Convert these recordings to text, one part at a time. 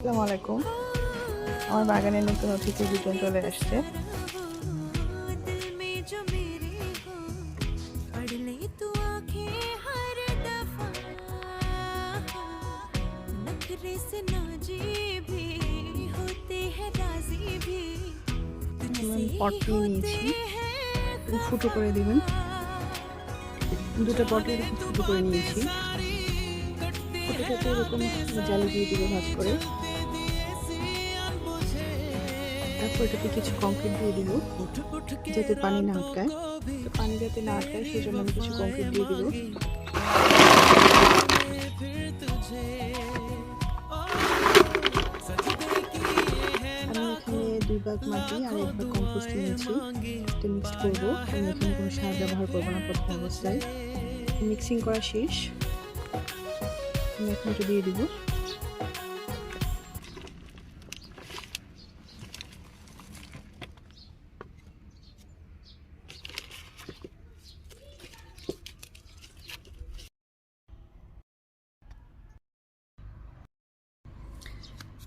আসসালামু আলাইকুম। আমার বাগানে নতুন অতিথি দুজন চলে আসছে। আমি পট নিয়ে নিয়েছি, ফুটো করে দিবেন। দুটো পটে এরকম ফুটো করে নিয়েছি। ফুটোটাতে এরকম জালি দিয়ে দিব ভাঁজ করে। তারপর এটাতে কিছু কংক্রিট দিয়ে দিব যাতে পানি না আটকায়। তো পানি যাতে না আটকায় সেই জন্য আমি কিছু কংক্রিট দিয়ে দিব। আমি এখানে 2 ভাগ মাটি আর 1 ভাগ কম্পোস্ট নিয়েছি। এটা মিক্সড করব। আমি এখানে কোনো সার ব্যবহার করব না প্রথম অবস্থায়। মিক্সিং করা শেষ। আমি এখন এটা দিয়ে দিব।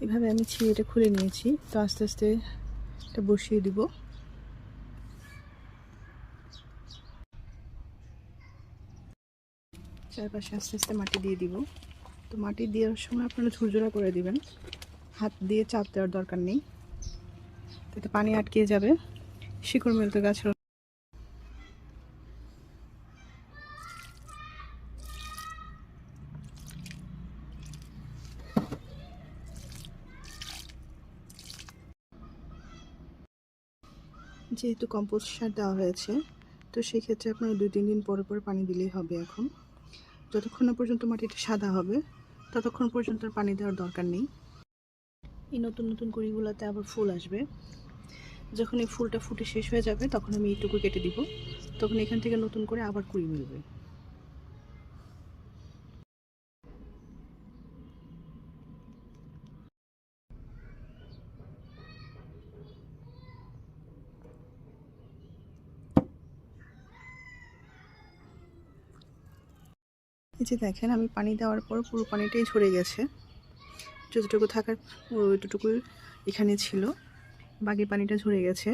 এভাবে আমি ছিঁড়েটা খুলে নিয়েছি। তো আস্তে আস্তে এটা বসিয়ে দিব। চারপাশে আস্তে আস্তে মাটি দিয়ে দিব। তো মাটি দেওয়ার সময় আপনারা ঝুরঝুরা করে দিবেন, হাত দিয়ে চাপ দেওয়ার দরকার নেই, এতে পানি আটকে যাবে, শিকড় মেলতে গাছের। যেহেতু কম্পোস্ট সার দেওয়া হয়েছে, তো সেই ক্ষেত্রে আপনারা 2-3 দিন পরে পরে পানি দিলেই হবে। এখন যতক্ষণ না পর্যন্ত মাটিটা সাদা হবে ততক্ষণ পর্যন্ত পানি দেওয়ার দরকার নেই। এই নতুন নতুন কুড়িগুলোতে আবার ফুল আসবে। যখন এই ফুলটা ফুটে শেষ হয়ে যাবে তখন আমি এইটুকু কেটে দিব। তখন এখান থেকে নতুন করে আবার কুড়ি মিলবে। এই যে দেখেন, আমি পানি দেওয়ার পর পুরো পানিটাই ঝরে গেছে। যতটুকু থাকার ওইটুকু এখানে ছিল, বাকি পানিটা ঝরে গেছে।